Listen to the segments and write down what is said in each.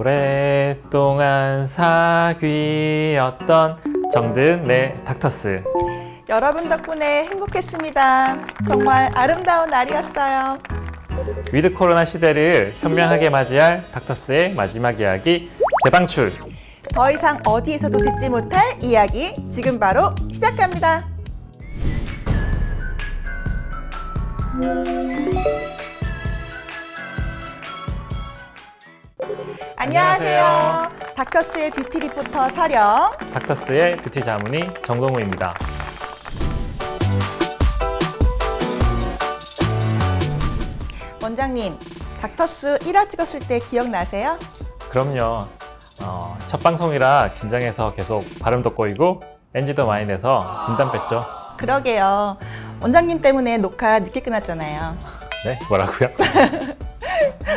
오랫동안 사귀었던 정든의 닥터스. 여러분 덕분에 행복했습니다. 정말 아름다운 날이었어요. 위드 코로나 시대를 현명하게 맞이할 닥터스의 마지막 이야기 대방출. 더 이상 어디에서도 듣지 못할 이야기 지금 바로 시작합니다. 안녕하세요. 닥터스의 뷰티 리포터 서령, 닥터스의 뷰티 자문의 정동우입니다. 원장님, 닥터스 1화 찍었을 때 기억나세요? 그럼요. 첫 방송이라 긴장해서 계속 발음도 꼬이고 NG도 많이 내서 진땀 뺐죠. 그러게요. 원장님 때문에 녹화 늦게 끝났잖아요. 네? 뭐라고요?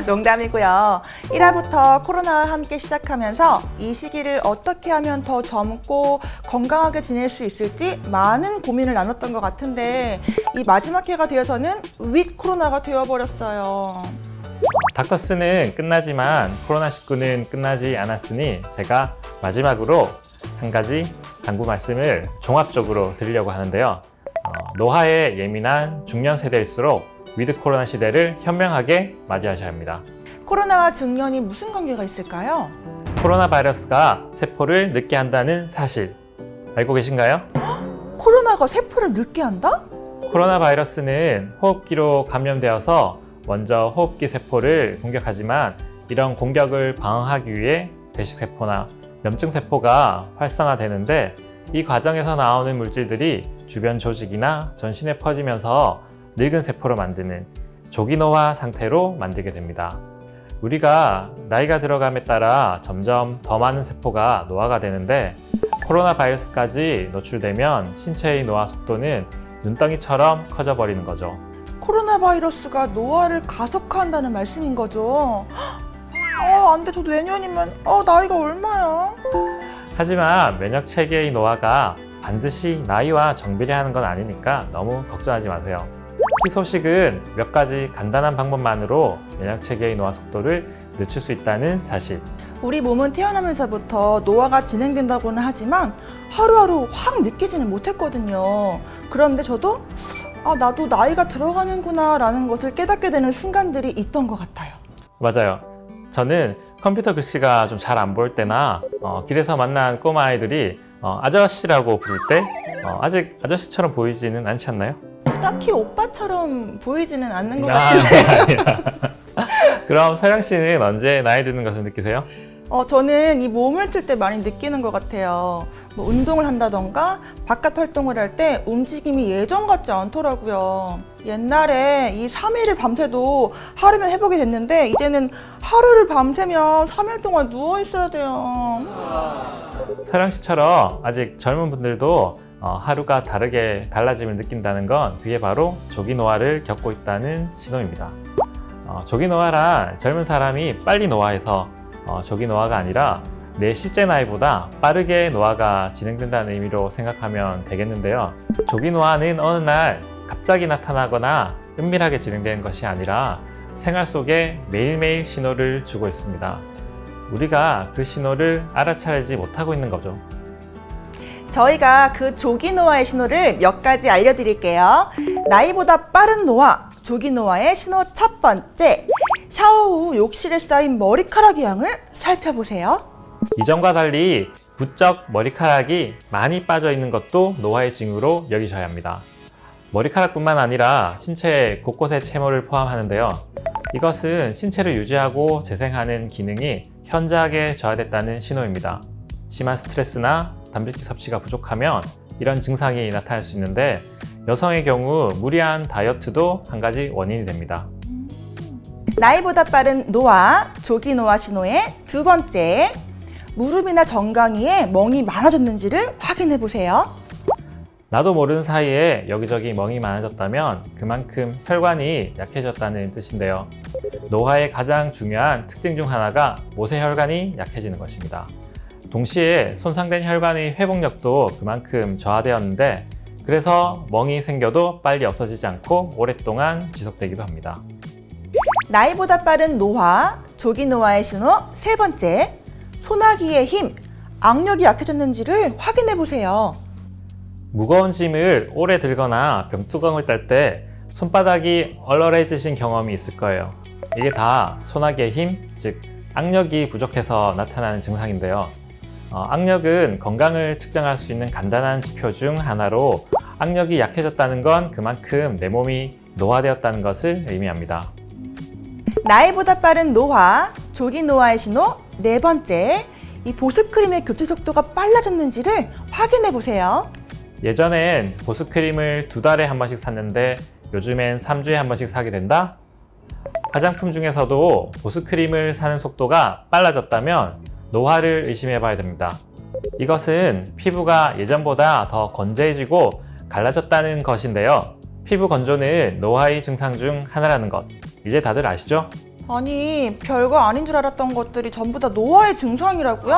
농담이고요. 1화부터 코로나와 함께 시작하면서 이 시기를 어떻게 하면 더 젊고 건강하게 지낼 수 있을지 많은 고민을 나눴던 것 같은데 이 마지막 해가 되어서는 윗 코로나가 되어버렸어요. 닥터스는 끝나지만 코로나19는 끝나지 않았으니 제가 마지막으로 한 가지 당부 말씀을 종합적으로 드리려고 하는데요. 노화에 예민한 중년 세대일수록 위드 코로나 시대를 현명하게 맞이하셔야 합니다. 코로나와 중년이 무슨 관계가 있을까요? 코로나 바이러스가 세포를 늙게 한다는 사실 알고 계신가요? 코로나가 세포를 늙게 한다? 코로나 바이러스는 호흡기로 감염되어서 먼저 호흡기 세포를 공격하지만 이런 공격을 방어하기 위해 배식세포나 염증세포가 활성화되는데 이 과정에서 나오는 물질들이 주변 조직이나 전신에 퍼지면서 늙은 세포를 만드는 조기노화 상태로 만들게 됩니다. 우리가 나이가 들어감에 따라 점점 더 많은 세포가 노화가 되는데 코로나 바이러스까지 노출되면 신체의 노화 속도는 눈덩이처럼 커져버리는 거죠. 코로나 바이러스가 노화를 가속화한다는 말씀인 거죠? 안 돼. 저도 내년이면 나이가 얼마야? 하지만 면역 체계의 노화가 반드시 나이와 정비례하는 건 아니니까 너무 걱정하지 마세요. 이 소식은 몇 가지 간단한 방법만으로 면역 체계의 노화 속도를 늦출 수 있다는 사실. 우리 몸은 태어나면서부터 노화가 진행된다고는 하지만 하루하루 확 느끼지는 못했거든요. 그런데 저도 나도 나이가 들어가는구나 라는 것을 깨닫게 되는 순간들이 있던 것 같아요. 맞아요. 저는 컴퓨터 글씨가 좀 잘 안 보일 때나 길에서 만난 꼬마아이들이 아저씨라고 부를 때 아직 아저씨처럼 보이지는 않지 않나요? 딱히 오빠처럼 보이지는 않는 것 같은데. 그럼 서영 씨는 언제 나이 드는 것을 느끼세요? 저는 이 몸을 쓸 때 많이 느끼는 것 같아요. 뭐 운동을 한다던가 바깥 활동을 할 때 움직임이 예전 같지 않더라고요. 옛날에 이 3일을 밤새도 하루면 회복이 됐는데 이제는 하루를 밤새면 3일 동안 누워 있어야 돼요. 서영 씨처럼 아직 젊은 분들도 하루가 다르게 달라짐을 느낀다는 건 그게 바로 조기노화를 겪고 있다는 신호입니다. 조기노화란 젊은 사람이 빨리 노화해서 조기노화가 아니라 내 실제 나이보다 빠르게 노화가 진행된다는 의미로 생각하면 되겠는데요. 조기노화는 어느 날 갑자기 나타나거나 은밀하게 진행되는 것이 아니라 생활 속에 매일매일 신호를 주고 있습니다. 우리가 그 신호를 알아차리지 못하고 있는 거죠. 저희가 그 조기 노화의 신호를 몇 가지 알려드릴게요. 나이보다 빠른 노화, 조기 노화의 신호 첫 번째, 샤워 후 욕실에 쌓인 머리카락의 양을 살펴보세요. 이전과 달리 부쩍 머리카락이 많이 빠져 있는 것도 노화의 징후로 여기셔야 합니다. 머리카락뿐만 아니라 신체 곳곳의 채모를 포함하는데요. 이것은 신체를 유지하고 재생하는 기능이 현저하게 저하됐다는 신호입니다. 심한 스트레스나 단백질 섭취가 부족하면 이런 증상이 나타날 수 있는데 여성의 경우 무리한 다이어트도 한 가지 원인이 됩니다. 나이보다 빠른 노화, 조기 노화 신호의 두 번째, 무릎이나 정강이에 멍이 많아졌는지를 확인해 보세요. 나도 모르는 사이에 여기저기 멍이 많아졌다면 그만큼 혈관이 약해졌다는 뜻인데요. 노화의 가장 중요한 특징 중 하나가 모세혈관이 약해지는 것입니다. 동시에 손상된 혈관의 회복력도 그만큼 저하되었는데 그래서 멍이 생겨도 빨리 없어지지 않고 오랫동안 지속되기도 합니다. 나이보다 빠른 노화, 조기 노화의 신호. 세 번째, 소나기의 힘, 악력이 약해졌는지를 확인해 보세요. 무거운 짐을 오래 들거나 병뚜껑을 딸 때 손바닥이 얼얼해지신 경험이 있을 거예요. 이게 다 소나기의 힘, 즉 악력이 부족해서 나타나는 증상인데요. 악력은 건강을 측정할 수 있는 간단한 지표 중 하나로 악력이 약해졌다는 건 그만큼 내 몸이 노화되었다는 것을 의미합니다. 나이보다 빠른 노화, 조기 노화의 신호. 네 번째, 이 보습크림의 교체 속도가 빨라졌는지를 확인해 보세요. 예전엔 보습크림을 2달에 한 번씩 샀는데 요즘엔 3주에 한 번씩 사게 된다? 화장품 중에서도 보습크림을 사는 속도가 빨라졌다면 노화를 의심해 봐야 됩니다. 이것은 피부가 예전보다 더 건조해지고 갈라졌다는 것인데요. 피부 건조는 노화의 증상 중 하나라는 것, 이제 다들 아시죠? 아니, 별거 아닌 줄 알았던 것들이 전부 다 노화의 증상이라고요?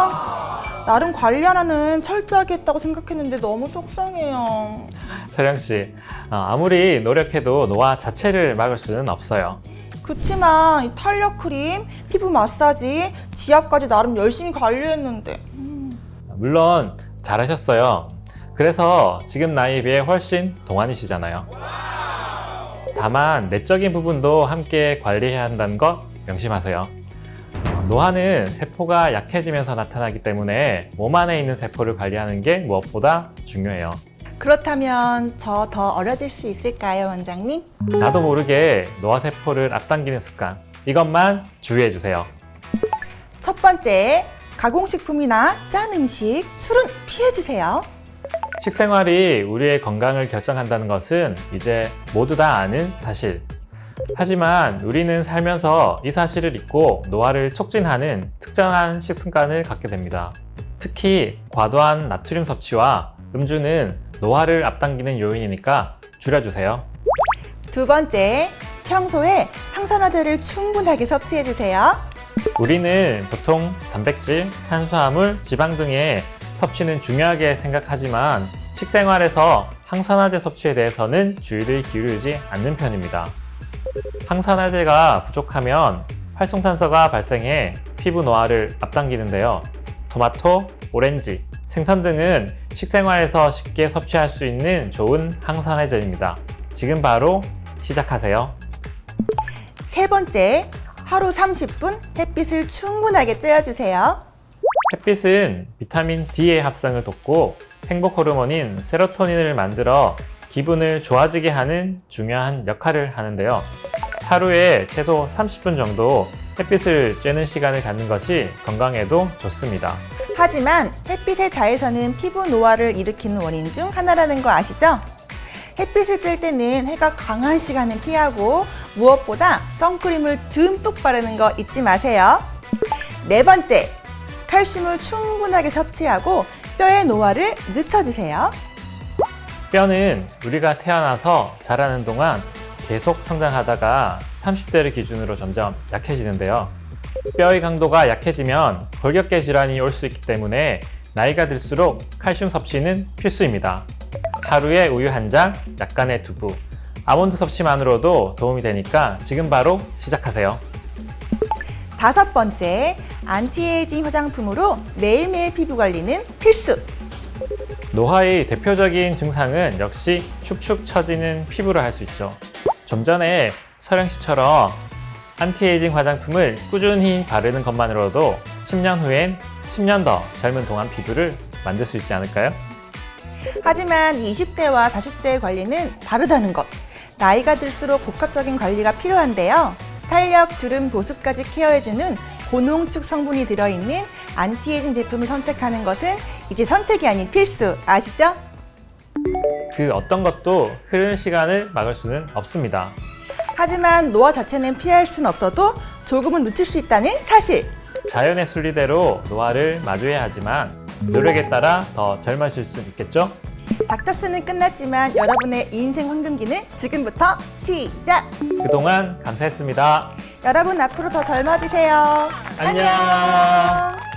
나름 관리 하나는 철저하게 했다고 생각했는데 너무 속상해요. 서령씨, 아무리 노력해도 노화 자체를 막을 수는 없어요. 그치만 이 탄력 크림, 피부 마사지, 지압까지 나름 열심히 관리했는데. 물론 잘하셨어요. 그래서 지금 나이에 비해 훨씬 동안이시잖아요. 다만 내적인 부분도 함께 관리해야 한다는 것 명심하세요. 노화는 세포가 약해지면서 나타나기 때문에 몸 안에 있는 세포를 관리하는 게 무엇보다 중요해요. 그렇다면 저 더 어려질 수 있을까요, 원장님? 나도 모르게 노화세포를 앞당기는 습관, 이것만 주의해주세요. 첫 번째, 가공식품이나 짠 음식, 술은 피해주세요. 식생활이 우리의 건강을 결정한다는 것은 이제 모두 다 아는 사실. 하지만 우리는 살면서 이 사실을 잊고 노화를 촉진하는 특정한 식습관을 갖게 됩니다. 특히 과도한 나트륨 섭취와 음주는 노화를 앞당기는 요인이니까 줄여주세요. 두 번째, 평소에 항산화제를 충분하게 섭취해주세요. 우리는 보통 단백질, 탄수화물, 지방 등의 섭취는 중요하게 생각하지만 식생활에서 항산화제 섭취에 대해서는 주의를 기울이지 않는 편입니다. 항산화제가 부족하면 활성산소가 발생해 피부 노화를 앞당기는데요. 토마토, 오렌지, 생선 등은 식생활에서 쉽게 섭취할 수 있는 좋은 항산화제입니다. 지금 바로 시작하세요. 세 번째, 하루 30분 햇빛을 충분하게 쬐어주세요. 햇빛은 비타민 D의 합성을 돕고 행복 호르몬인 세로토닌을 만들어 기분을 좋아지게 하는 중요한 역할을 하는데요. 하루에 최소 30분 정도 햇빛을 쬐는 시간을 갖는 것이 건강에도 좋습니다. 하지만 햇빛의 자외선은 피부 노화를 일으키는 원인 중 하나라는 거 아시죠? 햇빛을 쬐 때는 해가 강한 시간을 피하고 무엇보다 선크림을 듬뿍 바르는 거 잊지 마세요. 네 번째, 칼슘을 충분하게 섭취하고 뼈의 노화를 늦춰주세요. 뼈는 우리가 태어나서 자라는 동안 계속 성장하다가 30대를 기준으로 점점 약해지는데요. 뼈의 강도가 약해지면 골격계 질환이 올 수 있기 때문에 나이가 들수록 칼슘 섭취는 필수입니다. 하루에 우유 한 잔, 약간의 두부, 아몬드 섭취만으로도 도움이 되니까 지금 바로 시작하세요. 다섯 번째, 안티에이징 화장품으로 매일매일 피부 관리는 필수! 노화의 대표적인 증상은 역시 축축 처지는 피부를 할 수 있죠. 좀 전에 서령 씨처럼 안티에이징 화장품을 꾸준히 바르는 것만으로도 10년 후엔 10년 더 젊은 동안 피부를 만들 수 있지 않을까요? 하지만 20대와 40대의 관리는 다르다는 것. 나이가 들수록 복합적인 관리가 필요한데요. 탄력, 주름, 보습까지 케어해주는 고농축 성분이 들어있는 안티에이징 제품을 선택하는 것은 이제 선택이 아닌 필수, 아시죠? 그 어떤 것도 흐르는 시간을 막을 수는 없습니다. 하지만 노화 자체는 피할 순 없어도 조금은 놓칠 수 있다는 사실. 자연의 순리대로 노화를 마주해야 하지만 노력에 따라 더 젊어질 수 있겠죠? 닥터스는 끝났지만 여러분의 인생 황금기는 지금부터 시작! 그동안 감사했습니다. 여러분 앞으로 더 젊어지세요. 안녕.